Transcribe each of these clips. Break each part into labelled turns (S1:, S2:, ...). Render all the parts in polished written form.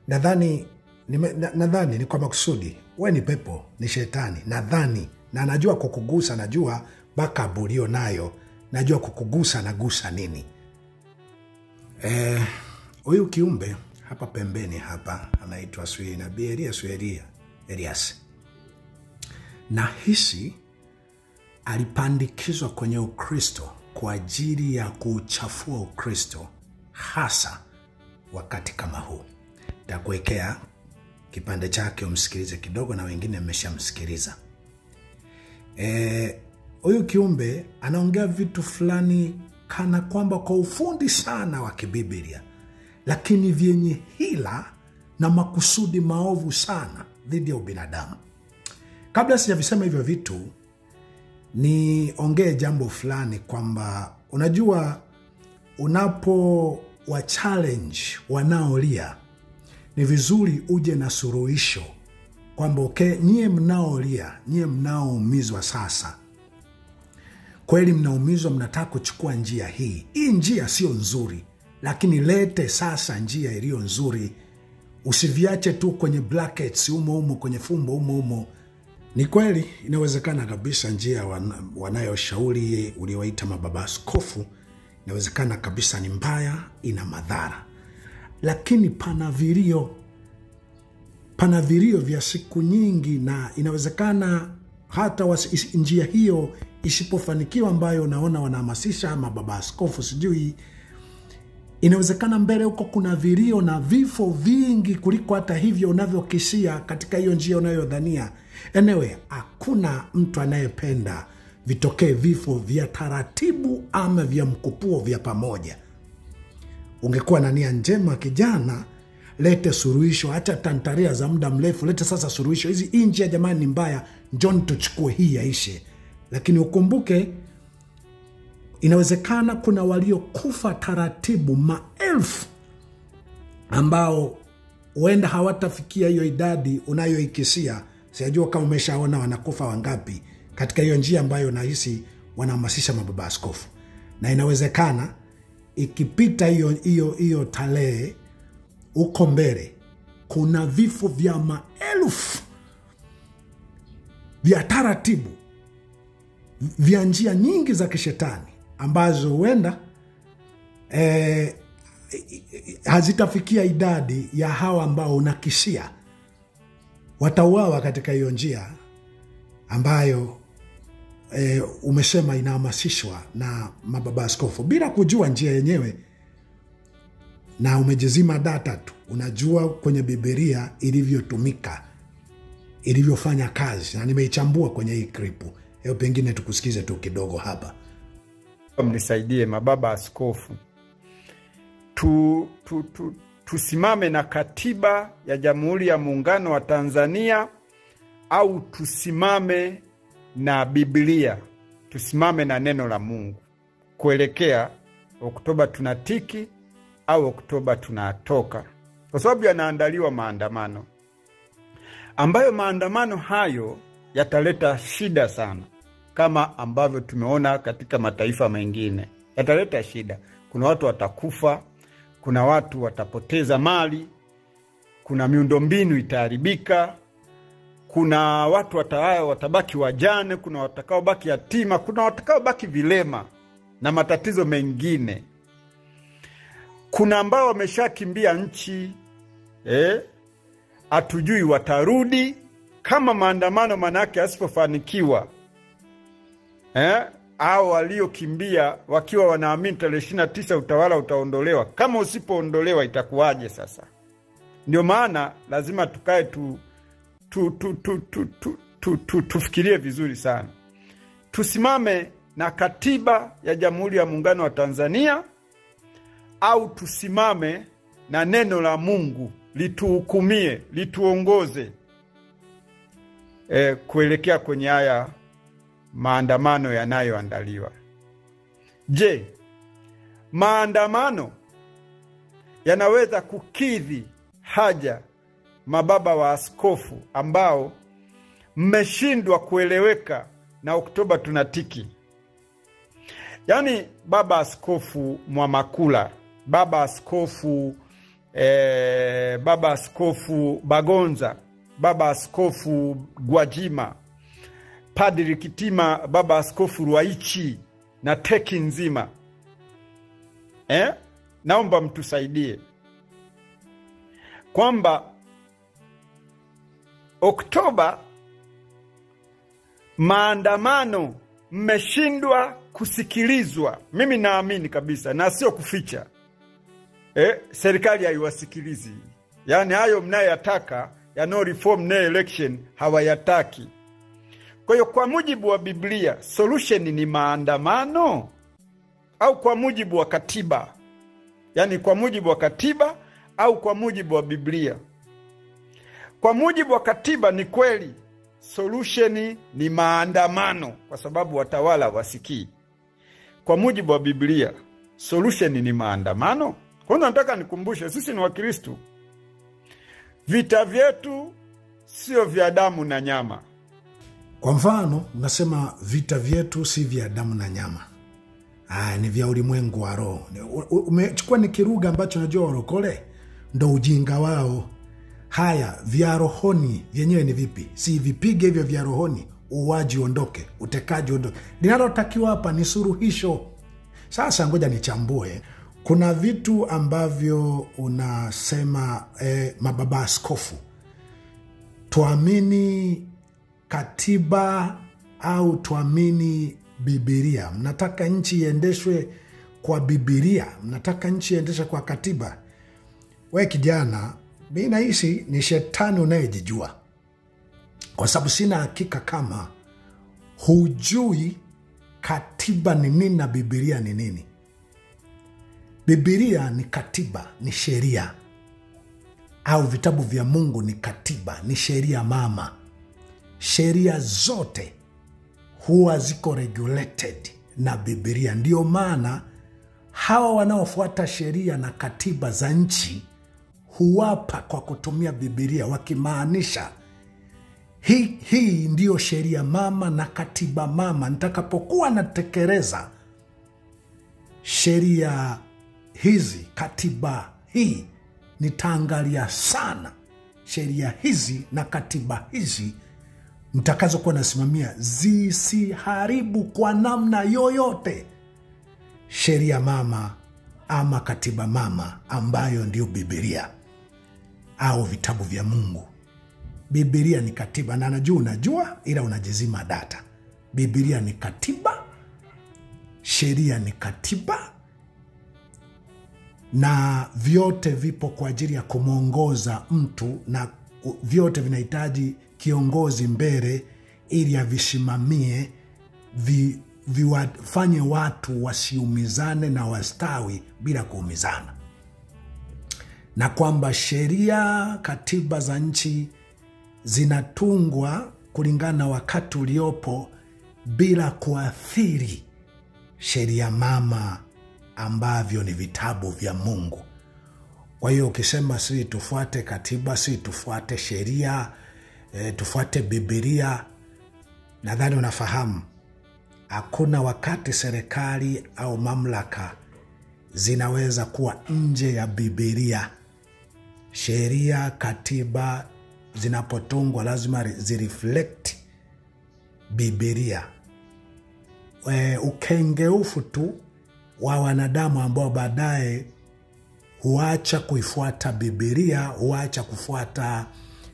S1: Nadhani ni kwa makusudi. Wewe ni pepo, ni shetani. Nadhani na najua kukugusa, najua backup ulio nayo, najua kukugusa nagusa nini. Huyu kiumbe hapa pembeni hapa anaitwa Nabii Elias. Na hisi alipandikizwa kwenye Ukristo kwa ajili ya kuchafua Ukristo, hasa wakati kama huu. Nitakuwekea kipande chake umsikilize kidogo, na wengine mmeshamsikiliza. Huyu kiumbe anaongea vitu fulani kana kwamba kwa ufundi sana wa kibiblia, lakini vyenye hila na makusudi maovu sana dhidi ya ubinadamu. Kabla sijavisema hivyo vitu, niongee jambo fulani kwamba unajua unapo wa challenge wanaolia, ni vizuri uje na suluhisho kwamba okay, nyie mnaolia, nyie mnaoumizwa sasa, kweli mnaumizwa, mnataka kuchukua njia hii. Hii njia sio nzuri, lakini lete sasa njia iliyo nzuri. Usiviache tu kwenye brackets umo kwenye fumbo umo. Ni kweli inawezekana kabisa njia wanayoshauri uliowaita mababa askofu, inawezekana kabisa ni mbaya, ina madhara. Lakini pana vilio vya siku nyingi, na inawezekana hata njia hiyo isipofanikiwa, ambayo unaona wanahamasisha mababa askofu sijui, inawezekana mbele huko kuna vilio na vifo vingi kuliko hata hivyo unavyokisia katika hiyo njia unayodhania. Anyway, hakuna mtu anayependa vitokee vifo vya taratibu ama vya mkupuo vya pamoja. Ungekuwa na nia njema kijana, lete suluhisho, acha tantaria za muda mrefu, lete sasa suluhisho. Hii njia jamani ni mbaya, njoni tuchukue hii yaishe. Lakini ukumbuke, inawezekana kuna waliokufa taratibu, maelfu, ambao huenda hawatafikia hiyo idadi unayoikisia. Sijajua kama umeshaona wanakufa wangapi katika hiyo njia ambayo nahisi wanahamasisha mababa askofu. Na inawezekana ikipita hiyo tarehe uko mbele, kuna vifo vya maelfu vya taratibu vya njia nyingi za kishetani, ambazo huenda hazitafikia idadi ya hawa ambao unakisia watauawa katika hiyo njia ambayo umesema inahamasishwa na mababa askofu, bila kujua njia yenyewe, na umejizima data tu. Unajua kwenye Biblia ilivyotumika, ilivyofanya kazi, na nimeichambua kwenye hii klipu. Hebu pengine tukusikize tu kidogo hapa.
S2: Mnisaidie mababa askofu, tusimame na katiba ya Jamhuri ya Muungano wa Tanzania, au tusimame na Biblia, tusimame na neno la Mungu kuelekea Oktoba tunatiki au Oktoba tunatoka? Kwa sababu yanaandaliwa maandamano ambayo maandamano hayo yataleta shida sana, kama ambavyo tumeona katika mataifa mengine. Yataleta shida. Kuna watu watakufa, kuna watu watapoteza mali, kuna miundombinu itaharibika, kuna watu watabaki wajane, kuna watakaobaki yatima, kuna watakaobaki vilema na matatizo mengine. Kuna ambao wameshakimbia nchi, hatujui watarudi kama maandamano manake asipofanikiwa. Au waliokimbia wakiwa wanaamini tarehe 29 utawala utaondolewa. Kama usipoondolewa itakuwaje sasa? Ndio maana lazima tukae tufikirie vizuri sana. Tusimame na katiba ya Jamhuri ya Muungano wa Tanzania, au tusimame na neno la Mungu lituhukumie, lituongoze kuelekea kwenye haya maandamano yanayoandaliwa. Je, maandamano yanaweza kukidhi haja mababa wa askofu ambao mmeshindwa kueleweka na Oktoba tunatiki? Yaani baba askofu Mwamakula, baba askofu Baba Askofu Bagonza, Baba Askofu Gwajima, Padri Kitima, Baba Askofu Ruwaichi na teki nzima. Naomba mtusaidie kwamba Oktoba maandamano mmeshindwa kusikilizwa. Mimi naamini kabisa na sio kuficha. Serikali haiwasikilizi. Yaani hayo mnayataka ya no reform no election hawayataki. Kwa hiyo kwa mujibu wa Biblia solution ni maandamano au kwa mujibu wa katiba? Yaani kwa mujibu wa katiba au kwa mujibu wa Biblia? Kwa mujibu wa katiba ni kweli solution ni maandamano kwa sababu watawala wasikii. Kwa mujibu wa Biblia solution ni maandamano. Kwa hiyo nataka nikumbushe sisi ni Wakristo. Vita vyetu sio vya damu na nyama.
S1: Kwa mfano, unasema vita vyetu si vya damu na nyama. Ni vya ulimwengu wa roho. Umechukua ni kiruga ambacho najua warokole ndo ujinga wao. Haya, vya rohoni vyenyewe ni vipi? Si vipige hivyo vya rohoni, uwaji ondoke, utekaji ondoke. Linalotakiwa hapa ni suruhisho. Sasa ngoja nichambue. Kuna vitu ambavyo unasema mababa askofu, tuamini katiba au tuamini Biblia? Mnataka nchi iendeshwe kwa Biblia? Mnataka nchi iendeshwe kwa katiba? We kijana, mimi nahisi ni shetani unayejijua. Kwa sababu sina hakika kama hujui katiba ni nini na Biblia ni nini. Biblia ni katiba, ni sheria. Au vitabu vya Mungu ni katiba, ni sheria mama. Sheria zote huwa ziko regulated na Biblia. Ndio maana hawa wanaofuata sheria na katiba za nchi huwapa kwa kutumia Biblia, wakimaanisha hii ndiyo sheria mama na katiba mama. Nitakapokuwa natekeleza sheria hizi, katiba hii, nitaangalia sana sheria hizi na katiba hizi mtakazo kuwa nasimamia zisiharibu kwa namna yoyote sheria mama ama katiba mama ambayo ndio Biblia au vitabu vya Mungu. Biblia ni katiba, na najua unajua ila unajizima data. Biblia ni katiba, sheria ni katiba, na vyote vipo kwa ajili ya kumwongoza mtu, na vyote vinahitaji kiongozi mbele ili avisimamie, viwafanye watu wasiumizane na wastawi bila kuumizana. Na kwamba sheria, katiba za nchi zinatungwa kulingana na wakati uliopo bila kuathiri sheria mama ambavyo ni vitabu vya Mungu. Kwa hiyo ukisema si tufuate katiba, si tufuate sheria, tufuate Biblia, nadhani unafahamu hakuna wakati serikali au mamlaka zinaweza kuwa nje ya Biblia. Sheria, katiba zinapotungwa lazima zireflect Biblia. Ukengeufu tu wa wanadamu ambao baadaye huacha kuifuata Biblia, huacha kufuata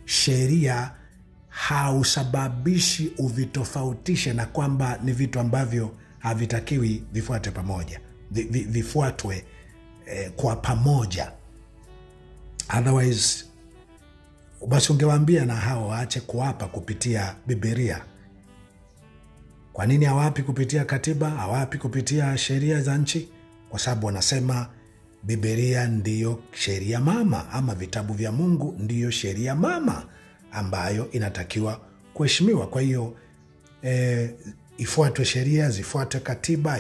S1: sheria, hausababishi uvitofautishe na kwamba ni vitu ambavyo havitakiwi vifuate pamoja, vifuatwe kwa pamoja. Otherwise, basi ungewaambia na hao waache kuapa kupitia Biblia. Kwa nini hawapi kupitia katiba, hawapi kupitia sheria za nchi? Kwa sababu wanasema Biblia ndiyo sheria mama, ama vitabu vya Mungu ndiyo sheria mama ambayo inatakiwa kuheshimiwa. Kwa hiyo ifuatwe sheria, zifuatwe katiba,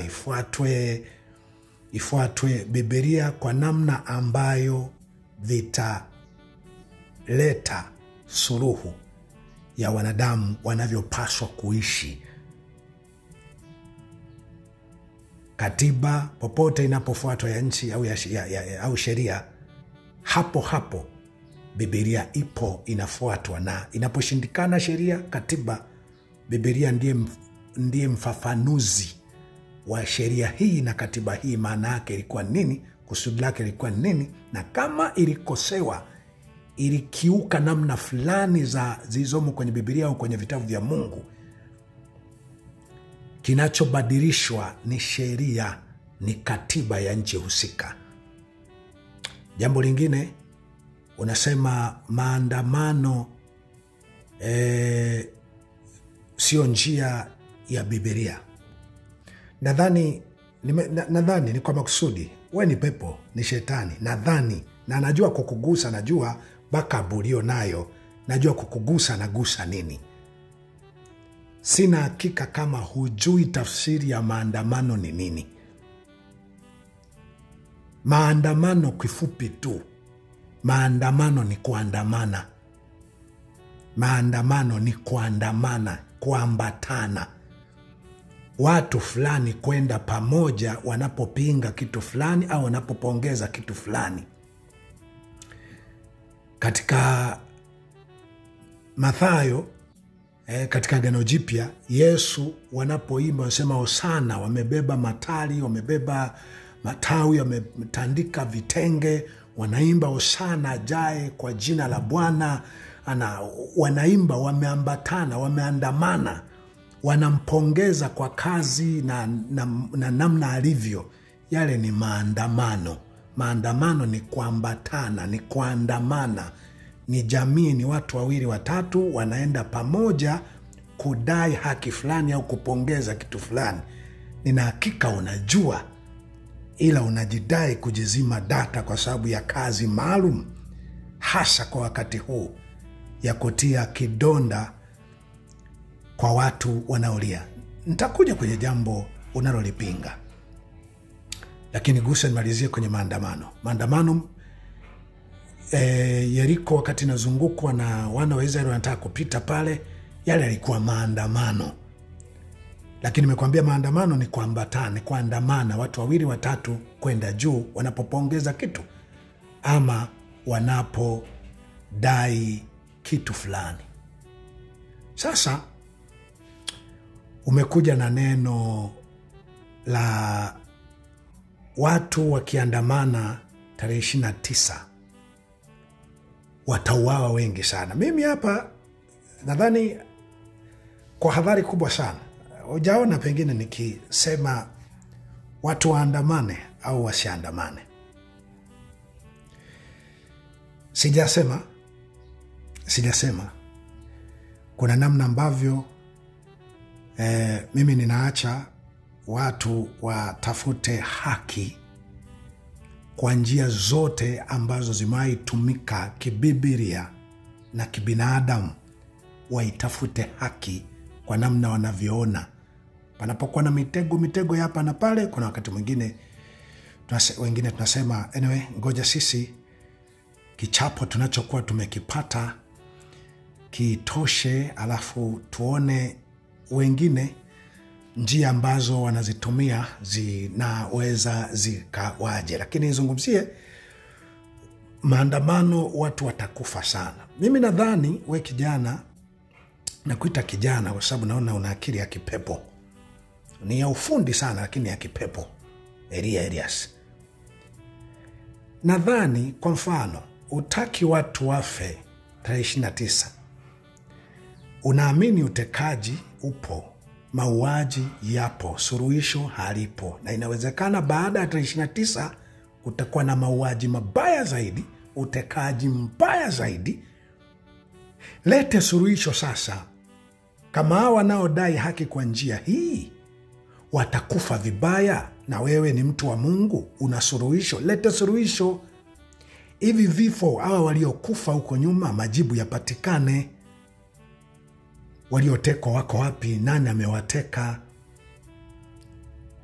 S1: ifuatwe Biblia kwa namna ambayo vitaleta suluhu ya wanadamu wanavyopaswa kuishi. Katiba popote inapofuatwa ya nchi au sheria hapo hapo Biblia ipo inafuatwa, na inaposhindikana sheria, katiba, Biblia ndiye mfafanuzi wa sheria hii na katiba hii. Maana yake ilikuwa nini, kusudi lake ilikuwa nini, na kama ilikosewa, ilikiuka namna fulani zilizomo kwenye Biblia au kwenye vitabu vya Mungu, kinachobadilishwa ni sheria, ni katiba ya nchi husika. Jambo lingine, unasema maandamano sio njia ya Biblia. Nadhani ni kwa makusudi. We ni pepo, ni shetani. Nadhani, na najua kukugusa, najua bakabu ulio nayo, najua kukugusa, nagusa nini. Sina hakika kama hujui tafsiri ya maandamano ni nini. Maandamano kifupi tu, maandamano ni kuandamana. Maandamano ni kuandamana, kuambatana. Watu fulani kwenda pamoja wanapopinga kitu fulani au wanapopongeza kitu fulani. Katika Mathayo, katika Agano Jipya, Yesu wanapoimba wanasema hosana, wamebeba matari, wamebeba matawi, wametandika vitenge, wanaimba hosana ajaye kwa jina la Bwana. Wanaimba, wameambatana, wameandamana, wanampongeza kwa kazi na namna alivyo. Yale ni maandamano. Maandamano ni kuambatana, ni kuandamana, ni jamii, ni watu wawili watatu wanaenda pamoja kudai haki fulani au kupongeza kitu fulani. Nina hakika unajua, ila unajidai kujizima data kwa sababu ya kazi maalum, hasa kwa wakati huu, ya kutia kidonda kwa watu wanaolia. Nitakuja kwenye jambo unalolipinga, lakini gusa nimalizie kwenye maandamano. Maandamano, Yeriko wakati inazungukwa na wana wa Israeli wanataka kupita pale, yale yalikuwa maandamano. Lakini nimekuambia maandamano ni kuambatana, ni kuandamana, watu wawili watatu kwenda juu wanapopongeza kitu ama wanapodai kitu fulani. Sasa umekuja na neno la watu wakiandamana tarehe 29 watauawa wengi sana. Mimi hapa nadhani kwa habari kubwa sana, hujaona pengine nikisema watu waandamane au wasiandamane. Sijasema. Kuna namna ambavyo mimi ninaacha watu watafute haki kwa njia zote ambazo zimewahi tumika kibiblia na kibinadamu. Waitafute haki kwa namna wanavyoona. Panapokuwa na mitego ya hapa na pale, kuna wakati mwingine wengine tunasema anyway, ngoja sisi kichapo tunachokuwa tumekipata kitoshe, alafu tuone wengine njia ambazo wanazitumia zinaweza zikawaje. Lakini nizungumzie maandamano, watu watakufa sana. Mimi nadhani we kijana, nakuita kijana kwa sababu naona una akili ya kipepo. Ni ya ufundi sana, lakini ya kipepo. Elias. Nadhani kwa mfano, utaki watu wafe tarehe 29. Unaamini utekaji upo, mauaji yapo, suluhisho halipo. Na inawezekana baada ya tarehe 29 kutakuwa na mauaji mabaya zaidi, utekaji mbaya zaidi. Lete suluhisho sasa. Kama hao wanaodai haki kwa njia hii watakufa vibaya, na wewe ni mtu wa Mungu, una suluhisho, lete suluhisho. Hivi vifo, hawa waliokufa huko nyuma, majibu yapatikane. Waliotekwa wako wapi? Nani amewateka?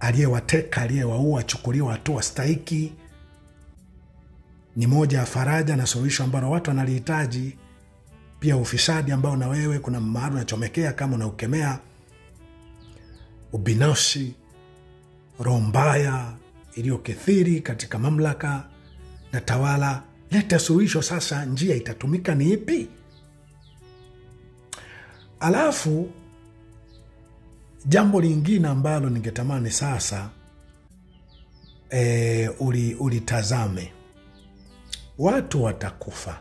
S1: Aliyewateka, aliyewaua, chukuliwa hatua stahiki. Ni moja ya faraja na suluhisho ambalo watu wanalihitaji. Pia ufisadi ambao na wewe kuna mahali unachomekea kama unaukemea. Ubinafsi, roho mbaya iliyokithiri katika mamlaka na tawala, leta suluhisho. Sasa njia itatumika ni ipi? Alafu jambo lingine ambalo ningetamani sasa ulitazame, watu watakufa.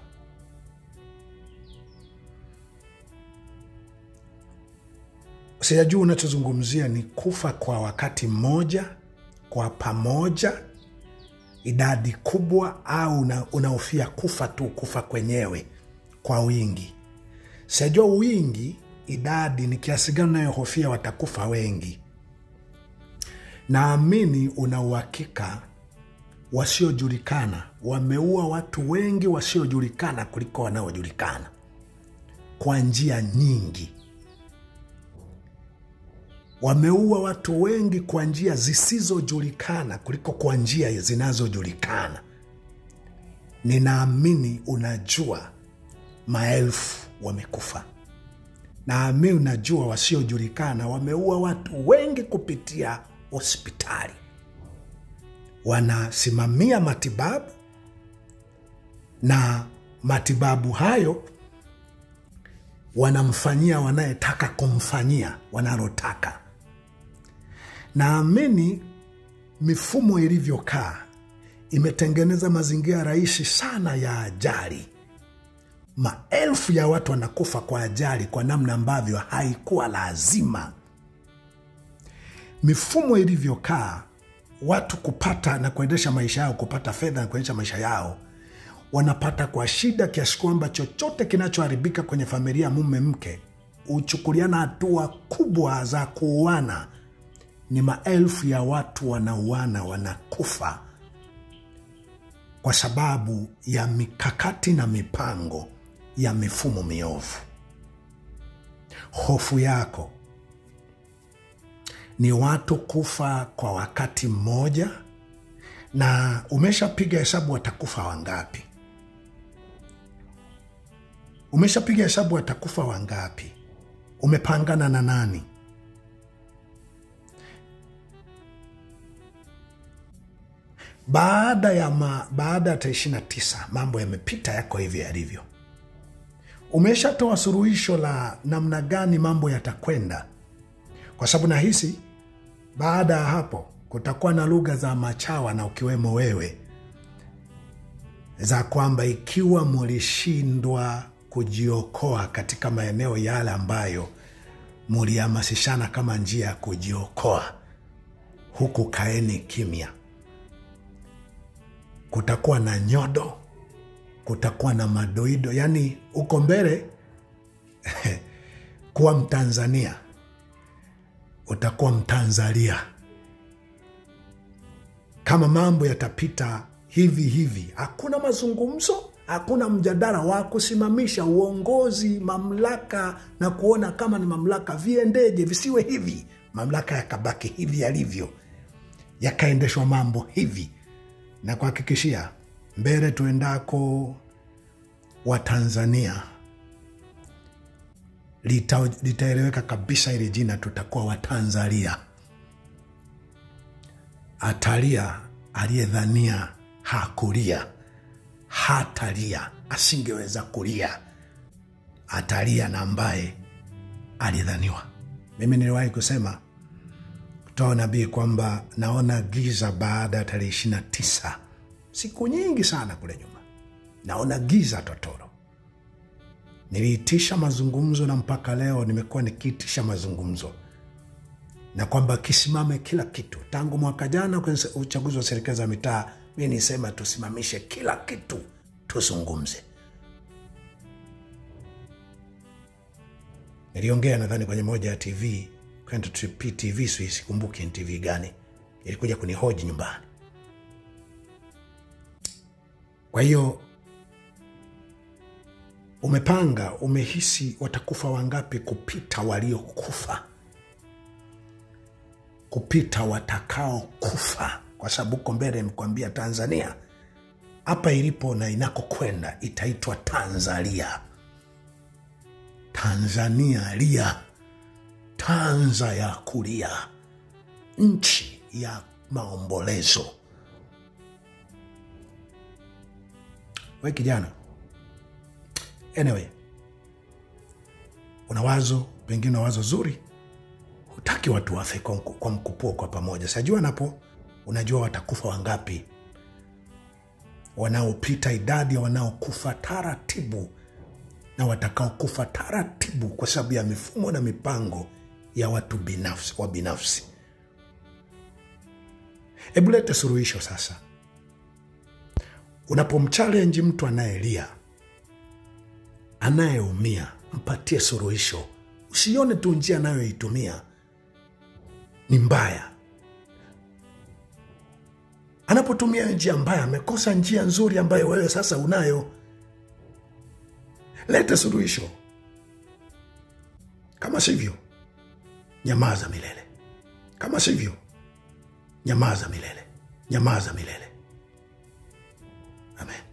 S1: Sijajua unachozungumzia ni kufa kwa wakati mmoja, kwa pamoja, idadi kubwa, au unahofia kufa tu, kufa kwenyewe kwa wingi. Sijajua wingi, idadi ni kiasi gani unayohofia watakufa wengi. Naamini una uhakika wasiojulikana wameua watu wengi wasiojulikana kuliko wanaojulikana kwa njia nyingi. Wameua watu wengi kwa njia zisizojulikana kuliko kwa njia zinazojulikana. Ninaamini unajua maelfu wamekufa. Naamini unajua wasiojulikana wameua watu wengi kupitia hospitali. Wanasimamia matibabu, na matibabu hayo wanamfanyia wanayetaka kumfanyia wanalotaka. Naamini mifumo ilivyokaa imetengeneza mazingira rahisi sana ya ajali. Maelfu ya watu wanakufa kwa ajali kwa namna ambavyo haikuwa lazima. Mifumo ilivyokaa, watu kupata na kuendesha maisha yao, kupata fedha na kuendesha maisha yao, wanapata kwa shida kiasi kwamba chochote kinachoharibika kwenye familia, mume mke, uchukuliana hatua kubwa za kuuana. Ni maelfu ya watu wanauana, wanakufa kwa sababu ya mikakati na mipango ya mifumo miovu. Hofu yako ni watu kufa kwa wakati mmoja, na umeshapiga hesabu watakufa wangapi? Umeshapiga hesabu watakufa wangapi? Umepangana na nani? Baada ya 29 mambo yamepita, yako hivi yalivyo. Umeshatoa suluhisho la namna gani mambo yatakwenda? Kwa sababu nahisi baada ya hapo kutakuwa na lugha za machawa, na ukiwemo wewe, za kwamba ikiwa mulishindwa kujiokoa katika maeneo yale ambayo mulihamasishana kama njia ya kujiokoa, huku kaeni kimya. Kutakuwa na nyodo, kutakuwa na madoido. Yani uko mbele kuwa Mtanzania, utakuwa Mtanzania. Kama mambo yatapita hivi hivi, hakuna mazungumzo, hakuna mjadala wa kusimamisha uongozi, mamlaka, na kuona kama ni mamlaka viendeje, visiwe hivi. Mamlaka yakabaki hivi yalivyo, yakaendeshwa mambo hivi. Na kuhakikishia mbele tuendako wa Tanzania, litaeleweka kabisa ile jina, tutakuwa wa Tanzania. Atalia aliyedhania hakulia, hatalia, asingeweza kulia. Atalia na ambaye alidhaniwa. Mimi niliwahi kusema kutoa nabii kwamba naona giza baada ya tarehe 29. Siku nyingi sana kule nyuma, naona giza totoro. Niliitisha mazungumzo, na mpaka leo nimekuwa nikiitisha mazungumzo, na kwamba kisimame kila kitu. Tangu mwaka jana kwenye uchaguzi wa serikali za mitaa, mimi nisema tusimamishe kila kitu, tuzungumze. Niliongea nadhani kwenye moja ya TV, kwenda TV, sikumbuki TV gani, ilikuja kunihoji nyumbani. Kwa hiyo umepanga, umehisi watakufa wangapi kupita waliokufa, kupita watakao kufa, kwa sababu uko mbele mkwambia Tanzania hapa ilipo na inakokwenda itaitwa Tanzania. Tanzania lia, Tanza ya kulia, nchi ya maombolezo. we kijana. Anyway, una wazo, pengine wazo zuri, hutaki watu wafe kwa mkupuo kwa pamoja. Sajua napo, unajua watakufa wangapi, wanaopita idadi ya wanaokufa taratibu na watakao kufa taratibu kwa sababu ya mifumo na mipango ya watu binafsi. Hebu lete suluhisho sasa. Unapomchallenge mtu anayelia, anayeumia, mpatie suluhisho. Usione tu njia anayoitumia ni mbaya. Anapotumia njia mbaya, amekosa njia nzuri ambayo wewe sasa unayo. Leta suluhisho. Kama sivyo, nyamaza milele. Kama sivyo, nyamaza milele. Nyamaza milele. Amen.